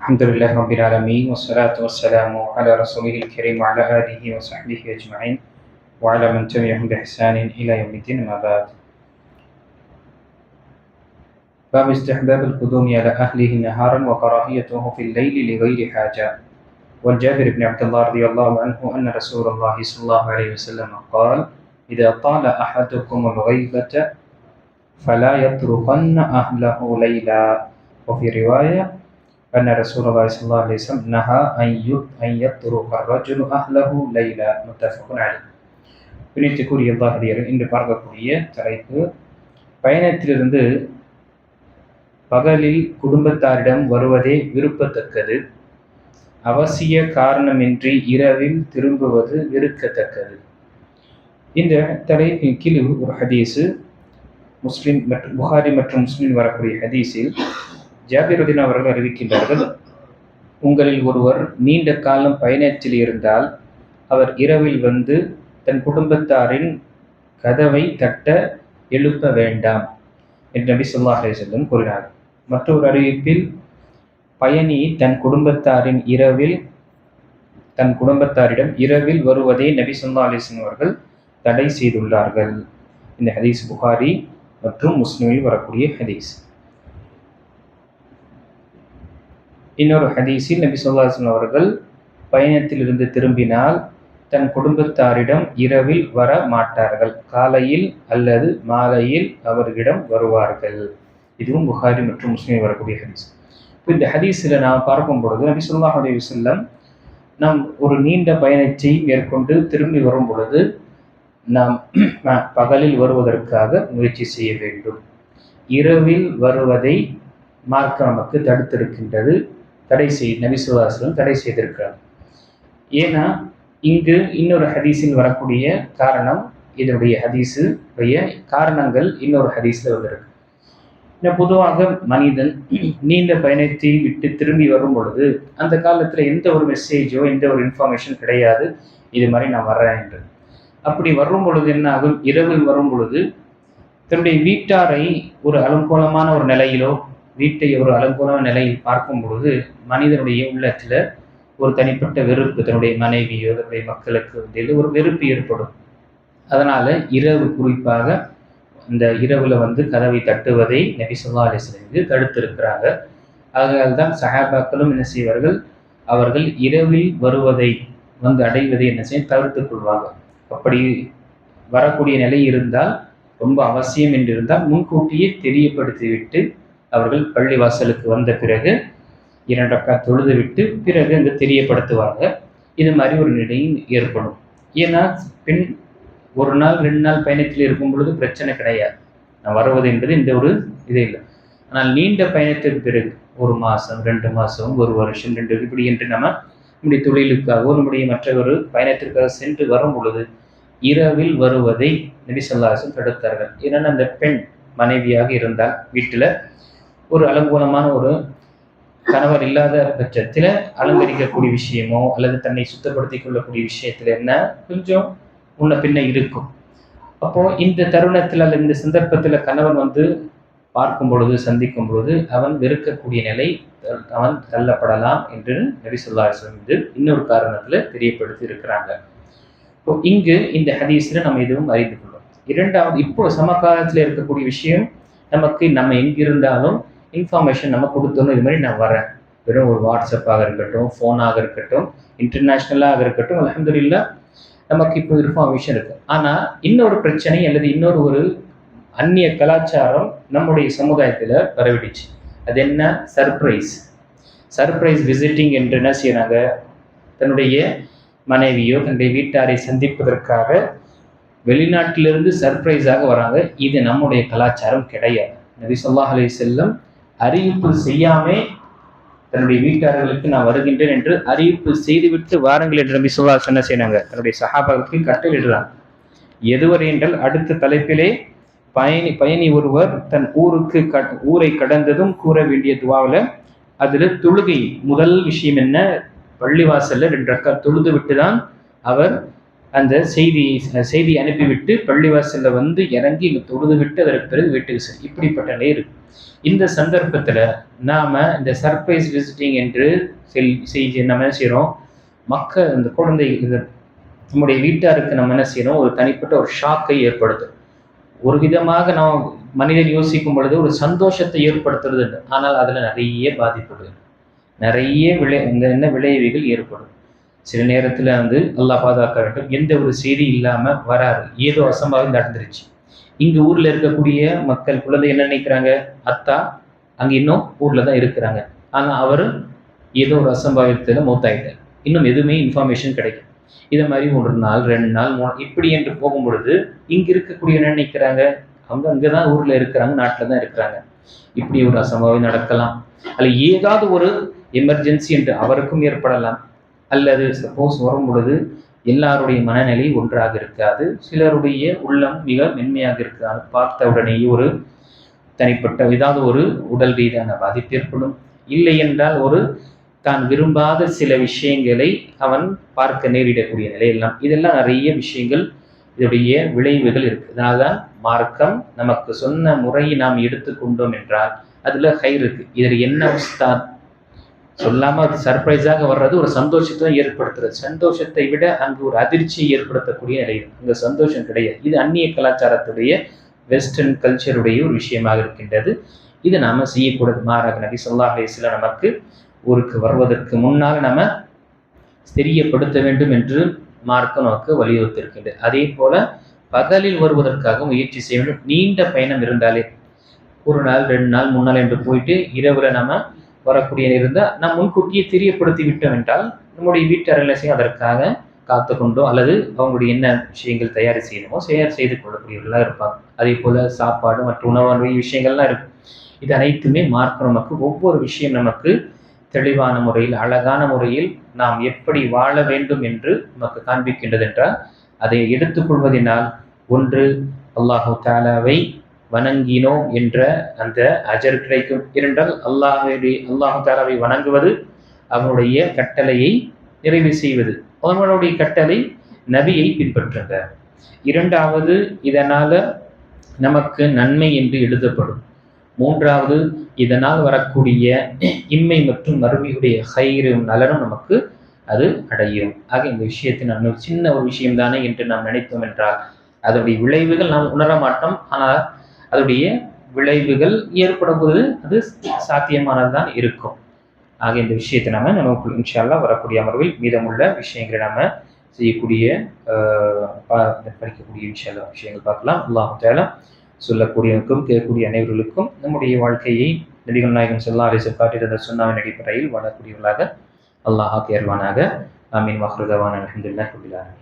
الحمد لله رب العالمين والصلاة والسلام على رسوله الكريم وعلى آله وصحبه أجمعين وعلى من تبعهم بإحسان إلى يوم الدين. ما بعد. باب استحباب القدوم على أهله نهارا وكراهيته في الليل لغير حاجة. والجابر بن عبد الله رضي الله عنه أن رسول الله صلى الله عليه وسلم قال: إذا طال أحدكم الغيبة فلا يتركن أهله ليلا. وفي رواية أن رسول الله صلى الله عليه وسلم نهى أن يترك الرجل أهله ليلا. متفق عليه. பிணித்துக்குரிய அல்லாஹ்வியர் இன்று பார்க்கக்கூடிய தலைப்பு, பயணத்திலிருந்து பகலில் குடும்பத்தாரிடம் வருவதே விருப்பத்தக்கது, அவசிய காரணமின்றி இரவில் திரும்புவது வெறுக்கத்தக்கது. இந்த தலைப்பின் கீழ் ஒரு ஹதீஸு முஸ்லிம் மற்றும் புகாரி மற்றும் முஸ்லிம் வரக்கூடிய ஹதீஸில் ஜாபிர் ரலியல்லாஹு அவர்கள் அறிவிக்கின்றார்கள், உங்களில் ஒருவர் நீண்ட காலம் பயணத்தில் இருந்தால் அவர் இரவில் வந்து தன் குடும்பத்தாரின் கதவை தட்ட எழுப்ப வேண்டாம் என்று நபி ஸல்லல்லாஹு அலைஹி வஸல்லம் கூறினார். மற்றொரு அறிவிப்பில், பயணி தன் குடும்பத்தாரிடம் இரவில் வருவதை நபி ஸல்லல்லாஹு அலைஹி வஸல்லம் அவர்கள் தடை செய்துள்ளார்கள். இந்த ஹதீஸ் புகாரி மற்றும் முஸ்லிமில் வரக்கூடிய ஹதீஸ். இன்னொரு ஹதீஸில் நபி ஸல்லல்லாஹு அலைஹி வஸல்லம் அவர்கள் பயணத்தில் இருந்து திரும்பினால் தன் குடும்பத்தாரிடம் இரவில் வர மாட்டார்கள், காலையில் அல்லது மாலையில் அவர்களிடம் வருவார்கள். இதுவும் புகாரி மற்றும் முஸ்லிமில் வரக்கூடிய ஹதீஸ். இந்த ஹதீஸில் நாம் பார்க்கும் பொழுது நபி ஸல்லல்லாஹு அலைஹி வஸல்லம் நாம் ஒரு நீண்ட பயணத்தை மேற்கொண்டு திரும்பி வரும் பொழுது நாம் பகலில் வருவதற்காக முயற்சி செய்ய வேண்டும். இரவில் வருவதை மார்க்கம் நமக்கு தடுத்திருக்கின்றது, நபி ஸல்லல்லாஹு அலைஹி வஸல்லம் தடை செய்திருக்கிறார். ஏன்னா இங்கு இன்னொரு ஹதீஸில் வரக்கூடிய காரணம், இதனுடைய ஹதீஸுடைய காரணங்கள் இன்னொரு ஹதீஸில் வந்திருக்கு. பொதுவாக மனிதன் நீண்ட பயணத்தை விட்டு திரும்பி வரும் பொழுது அந்த காலத்தில் எந்த ஒரு மெசேஜோ எந்த ஒரு இன்ஃபர்மேஷன் கிடையாது, இது மாதிரி நான் வர்றேன் என்று. அப்படி வரும் பொழுது என்ன ஆகும், இரவில் வரும் பொழுது தன்னுடைய வீட்டாரை ஒரு அலங்கோலமான ஒரு நிலையிலோ வீட்டை ஒரு அலங்கோலமான நிலையில் பார்க்கும் பொழுது மனிதனுடைய உள்ளத்தில் ஒரு தனிப்பட்ட வெறுப்பு, தன்னுடைய மனைவியோ தன்னுடைய மக்களுக்கு ஒரு வெறுப்பு ஏற்படும். அதனால் இரவு குறிப்பாக இந்த இரவில் வந்து கதவை தட்டுவதை நபி ஸல்லல்லாஹு அலைஹி வஸல்லம் தடுத்திருக்கிறாங்க. அதனால் தான் சஹாபாக்களும் என்ன செய்வார்கள், அவர்கள் இரவில் வருவதை வந்து அடைவதை என்ன செய்ய தவிர்த்துக் கொள்வாங்க. அப்படி வரக்கூடிய நிலை இருந்தால், ரொம்ப அவசியம் என்று இருந்தால் முன்கூட்டியே தெரியப்படுத்திவிட்டு அவர்கள் பள்ளிவாசலுக்கு வந்த பிறகு 2 ரக்காத் தொழுது விட்டு பிறகு அங்கு தெரியப்படுத்துவாங்க. இது மாதிரி ஒரு நிலையும் ஏற்படும். ஏன்னா பெண் ஒரு நாள் 2 நாள் பயணத்தில் இருக்கும் பொழுது பிரச்சனை கிடையாது, நான் வருவது என்பது இந்த ஒரு இது இல்லை. ஆனால் நீண்ட பயணத்திற்கு பிறகு 1 மாதம் 2 மாதம் 1 வருஷம் 2 இப்படி என்று நம்முடைய தொழிலுக்காக நம்முடைய மற்ற ஒரு பயணத்திற்காக சென்று வரும் பொழுது இரவில் வருவதை நபி ஸல்லல்லாஹு அலைஹி வஸல்லம் தடுத்தார்கள். ஏன்னா அந்த பெண் மனைவியாக இருந்தால் வீட்டில் ஒரு அலங்கோலமான ஒரு கணவர் இல்லாத பட்சத்தில் அலங்கரிக்கக்கூடிய விஷயமோ அல்லது தன்னை சுத்தப்படுத்திக் கொள்ளக்கூடிய விஷயத்தில் என்ன கொஞ்சம் முன்ன பின்ன இருக்கும். அப்போது இந்த தருணத்தில் அல்லது இந்த சந்தர்ப்பத்தில் கணவன் வந்து பார்க்கும் பொழுது சந்திக்கும் பொழுது அவன் வெறுக்கக்கூடிய நிலை, அவன் தள்ளப்படலாம் என்று நபி ஸல்லல்லாஹு அலைஹி வஸல்லம் இன்னொரு காரணத்தில் தெரியப்படுத்தி இருக்கிறாங்க. இப்போ இங்கு இந்த ஹதீஸில் நம்ம எதுவும் அறிந்து கொள்ளும். இரண்டாவது, இப்போ சமகாலத்தில் இருக்கக்கூடிய விஷயம், நம்ம எங்கிருந்தாலும் இன்ஃபர்மேஷன் நம்ம கொடுத்தோன்னு, இது மாதிரி நான் வரேன், வெறும் ஒரு வாட்ஸ்அப்பாக இருக்கட்டும், ஃபோனாக இருக்கட்டும், இன்டர்நேஷ்னலாக இருக்கட்டும், அல்ஹம்துலில்லாஹ் நமக்கு இப்போ இன்ஃபர்மேஷன் இருக்கு. ஆனால் இன்னொரு பிரச்சனை அல்லது இன்னொரு ஒரு அந்நிய கலாச்சாரம் நம்முடைய சமுதாயத்தில் பரவிடுச்சு. அது என்ன, சர்ப்ரைஸ் விசிட்டிங் என்று என்ன செய்யறாங்க, தன்னுடைய மனைவியோ தன்னுடைய வீட்டாரை சந்திப்பதற்காக வெளிநாட்டிலிருந்து சர்ப்ரைஸாக வராங்க. இது நம்முடைய கலாச்சாரம் கிடையாது. நபி ஸல்லல்லாஹு அலைஹி வஸல்லம் அறிவிப்பு செய்யாமே தன்னுடைய வீட்டார்களுக்கு நான் வருகின்றேன் என்று அறிவிப்பு செய்துவிட்டு வாருங்கள் என்று நபி ஸல்லல்லாஹு அலைஹி வஸல்லம் என்ன செய்யறாங்க, தன்னுடைய சஹாபாக்களுக்கு கட்டளையிடுறாங்க. எதுவரை என்றால் அடுத்த தலைப்பிலே பயணி ஒருவர் தன் ஊரை கடந்ததும் கூற வேண்டிய துவாவில் அதில் தொழுகை முதல் விஷயம் என்ன, பள்ளிவாசல்ல 2 ரக்காத் தொழுது விட்டு தான் அவர் அந்த செய்தி அனுப்பிவிட்டு பள்ளிவாசலில் வந்து இறங்கி இங்கே தொழுது விட்டு அதற்கு பிறகு வீட்டுக்கு செல்லும். இப்படிப்பட்ட நிலை இருக்கு. இந்த சந்தர்ப்பத்தில் நாம் இந்த சர்ப்ரைஸ் விசிட்டிங் என்று செய்தி நம்ம என்ன செய்கிறோம், மக்கள் இந்த குழந்தை நம்முடைய வீட்டாருக்கு நம்ம என்ன செய்யணும், ஒரு தனிப்பட்ட ஒரு ஷாக்கை ஏற்படுத்தும். ஒரு விதமாக நாம் மனிதன் யோசிக்கும் பொழுது ஒரு சந்தோஷத்தை ஏற்படுத்துறது, ஆனால் அதில் நிறைய பாதிப்புகள், நிறைய விளைவுகள் ஏற்படும். சில நேரத்தில் வந்து அல்லாஹ் பாதுகாக்க வேண்டும், எந்த ஒரு செய்தி இல்லாமல் வராது, ஏதோ அசம்பாவிதம் நடந்துருச்சு. இங்கே ஊரில் இருக்கக்கூடிய மக்கள் குழந்தை என்ன நினைக்கிறாங்க, அத்தா அங்கே இன்னும் ஊரில் தான் இருக்கிறாங்க, ஆனால் அவர் ஏதோ ஒரு அசம்பாவிதத்தில் மௌத்தாயிட்டார், இன்னும் எதுவுமே இன்ஃபர்மேஷன் கிடைக்கும். இதை மாதிரி 1 நாள் 2 நாள் 3 இப்படி என்று போகும் பொழுது இங்கே இருக்கக்கூடிய என்ன நினைக்கிறாங்க, அவங்க அங்கே தான் ஊரில் இருக்கிறாங்க, நாட்டில் தான் இருக்கிறாங்க, இப்படி ஒரு அசம்பாவிதம் நடக்கலாம், அல்ல ஏதாவது ஒரு எமர்ஜென்சி என்று அவருக்கும் ஏற்படலாம், அல்லது சப்போஸ் வரும் பொழுது எல்லாருடைய மனநிலை ஒன்றாக இருக்காது, சிலருடைய உள்ளம் மிக மென்மையாக இருக்காது, பார்த்த உடனேயே ஒரு தனிப்பட்ட ஏதாவது ஒரு உடல் ரீதியான பாதிப்பு ஏற்படும். இல்லை என்றால் ஒரு தான் விரும்பாத சில விஷயங்களை அவன் பார்க்க நேரிடக்கூடிய நிலையெல்லாம், இதெல்லாம் நிறைய விஷயங்கள், இதனுடைய விளைவுகள் இருக்கு. அதனால்தான் மார்க்கம் நமக்கு சொன்ன முறையை நாம் எடுத்துக்கொண்டோம் என்றால் அதுல ஹைர் இருக்கு. இதில் என்ன உஸ்தாத் சொல்லாம அது சர்ப்ரைஸாக வர்றது ஒரு சந்தோஷத்தை ஏற்படுத்துறது, சந்தோஷத்தை விட அங்கு ஒரு அதிர்ச்சியை ஏற்படுத்தக்கூடிய நிலை, அங்க சந்தோஷம் கிடையாது. இது அந்நிய கலாச்சாரத்துடைய வெஸ்டர்ன் கல்ச்சருடைய ஒரு விஷயமாக இருக்கின்றது. இதை நாம செய்யக்கூடாது. மாறாக நபி ஸல்லல்லாஹு அலைஹி வஸல்லம் நமக்கு ஊருக்கு வருவதற்கு முன்னால் நம்ம தெரியப்படுத்த வேண்டும் என்று மார்க்கம் நமக்கு வலியுறுத்தி இருக்கின்றது. அதே போல பகலில் வருவதற்காக முயற்சி செய்ய வேண்டும். நீண்ட பயணம் இருந்தாலே 1 நாள் 2 நாள் 3 நாள் என்று போயிட்டு இரவுல நம்ம வரக்கூடிய இருந்தால் நாம் முன்கூட்டியே தெரியப்படுத்தி விட்டோம் என்றால் நம்முடைய வீட்டரசையும் அதற்காக காத்து கொண்டோ அல்லது அவங்களுடைய என்ன விஷயங்கள் தயார் செய்யணுமோ செய்து கொள்ளக்கூடியவர்களாக இருப்பாங்க. அதே போல சாப்பாடு மற்றும் உணவு விஷயங்கள்லாம் இருக்கும். இது அனைத்துமே மார்க்கம் நமக்கு ஒவ்வொரு விஷயம் நமக்கு தெளிவான முறையில் அழகான முறையில் நாம் எப்படி வாழ வேண்டும் என்று நமக்கு காண்பிக்கின்றது என்றால் அதை எடுத்துக்கொள்வதனால் ஒன்று அல்லாஹு தஆலாவை வணங்கினோம் என்ற அந்த அஜர் கிடைக்கும். இரண்டால் அல்லாஹு தஆலாவை வணங்குவது அவனுடைய கட்டளையை நிறைவு செய்வது, அவனுடைய கட்டளை நபியை பின்பற்றுங்க. இரண்டாவது இதனால நமக்கு நன்மை என்று எழுதப்படும். மூன்றாவது இதனால் வரக்கூடிய இம்மை மற்றும் மறுமையுடைய ஹைரும் நலனும் நமக்கு அது அடையும். ஆக இந்த விஷயத்தின் சின்ன ஒரு விஷயம் தானே என்று நாம் நினைத்தோம் என்றால் அதனுடைய விளைவுகள் நாம் உணர மாட்டோம். ஆனால் அதனுடைய விளைவுகள் ஏற்படும் போது அது சாத்தியமானதுதான் இருக்கும். ஆக இந்த விஷயத்தை நமக்கு இன்ஷா அல்லாஹ் வரக்கூடிய அமர்வில் மீதமுள்ள விஷயங்களை நாம செய்யக்கூடிய படிக்கக்கூடிய இன்ஷா அல்லாஹ் விஷயங்கள் பார்க்கலாம். அல்லாஹ் தஆலா சொல்லக்கூடியவருக்கும் கேட்கக்கூடிய அனைவர்களுக்கும் நம்முடைய வாழ்க்கையை நபிகள் நாயகம் ஸல்லல்லாஹு அலைஹி வஸல்லம் காட்டியிருந்த சுன்னாவின் அடிப்படையில் வாழக்கூடியவர்களாக அல்லாஹ் ஆக்கி அருள்வானாக. ஆமீன். வஹ்ரு தஅவானா அல்ஹம்துலில்லாஹி ரப்பில் ஆலமீன்.